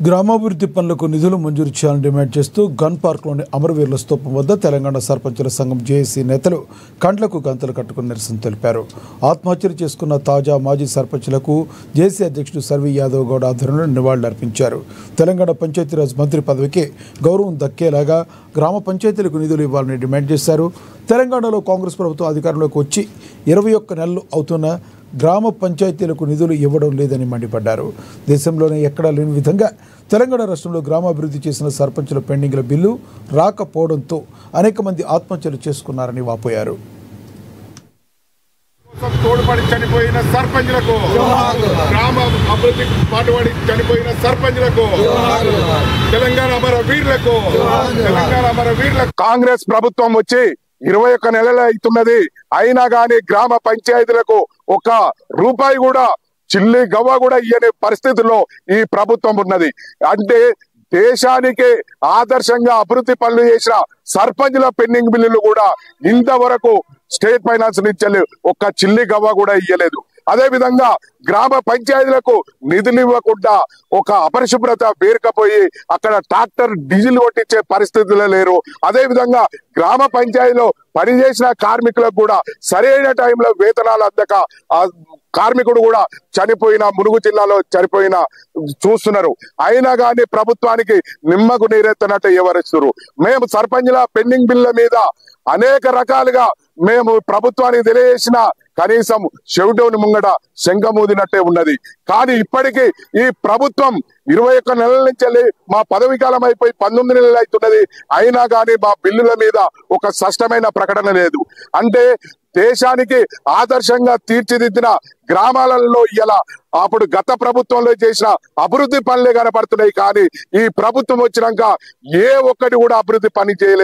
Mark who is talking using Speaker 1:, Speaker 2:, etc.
Speaker 1: గ్రామాభివృద్ధి పనులకు నిధులు మంజూరు చేయాలని డిమాండ్ చేస్తూ గన్ పార్క్లోని అమరవీరుల స్తూపం వద్ద తెలంగాణ సర్పంచుల సంఘం జేఏసీ నేతలు కండ్లకు గంతలు కట్టుకుని నిరసన తెలిపారు. ఆత్మహత్యలు చేసుకున్న తాజా మాజీ సర్పంచులకు జేఏసీ అధ్యక్షుడు సర్వి యాదవ్ గౌడ్ ఆధ్వర్యంలో నివాళులర్పించారు. తెలంగాణ పంచాయతీరాజ్ మంత్రి పదవికి గౌరవం దక్కేలాగా గ్రామ పంచాయతీలకు నిధులు ఇవ్వాలని డిమాండ్ చేశారు. తెలంగాణలో కాంగ్రెస్ ప్రభుత్వం అధికారంలోకి వచ్చి 21 నెలలు అవుతున్న గ్రామ పంచాయతీలకు నిధులు ఇవ్వడం లేదని మండిపడ్డారు. దేశంలోనే ఎక్కడా లేని విధంగా తెలంగాణ రాష్ట్రంలో గ్రామాభివృద్ధి చేసిన సర్పంచుల పెండింగ్ల బిల్లు రాకపోవడంతో అనేక మంది ఆత్మహత్యలు చేసుకున్నారని వాపోయారు.
Speaker 2: తోడ్పడి చనిపోయిన సర్పంచులకు, గ్రామ అభివృద్ధికి పాటుపడి చనిపోయిన సర్పంచులకు, తెలంగాణ అమరవీరులకు, కాంగ్రెస్ ప్రభుత్వం వచ్చి 21 నెలలు అవుతున్నది. అయినా గాని గ్రామ పంచాయతీలకు ఒక రూపాయి కూడా, చిల్లి గవ్వ కూడా ఇయ్యని పరిస్థితుల్లో ఈ ప్రభుత్వం ఉన్నది. అంటే దేశానికి ఆదర్శంగా అభివృద్ధి పనులు చేసిన సర్పంచుల పెండింగ్ బిల్లులు కూడా ఇంతవరకు స్టేట్ ఫైనాన్స్ నుంచి ఒక్క చిల్లి గవ్వ కూడా ఇయ్యలేదు. అదే విధంగా గ్రామ పంచాయతీలకు నిధులు ఇవ్వకుండా ఒక అపరిశుభ్రత పేరుకపోయి అక్కడ ట్రాక్టర్ డీజిల్ కొట్టించే పరిస్థితుల్లో లేరు. అదే విధంగా గ్రామ పంచాయతీలో పనిచేసిన కార్మికులకు కూడా సరైన టైంలో వేతనాలు అందక కార్మికుడు కూడా చనిపోయిన, ములుగు జిల్లాలో చనిపోయిన చూస్తున్నారు. అయినా కానీ ప్రభుత్వానికి నిమ్మకు నీరెత్తనట్టు వివరిస్తున్నారు. మేము సర్పంచుల పెండింగ్ బిల్ల మీద అనేక రకాలుగా మేము ప్రభుత్వానికి తెలియజేసిన కనీసం షెవ్డౌన్ ముంగట శంఖమూదినట్టే ఉన్నది. కానీ ఇప్పటికీ ఈ ప్రభుత్వం 21 నెలల నుంచి మా పదవి కాలం అయిపోయి 19 నెలలు అవుతున్నది. అయినా కానీ మా బిల్లుల మీద ఒక స్పష్టమైన ప్రకటన లేదు. అంటే దేశానికి ఆదర్శంగా తీర్చిదిద్దిన గ్రామాలలో ఇలా అప్పుడు గత ప్రభుత్వంలో చేసిన అభివృద్ధి పనులే కనపడుతున్నాయి. కానీ ఈ ప్రభుత్వం వచ్చినాక ఏ ఒక్కటి కూడా అభివృద్ధి పని చేయలేదు.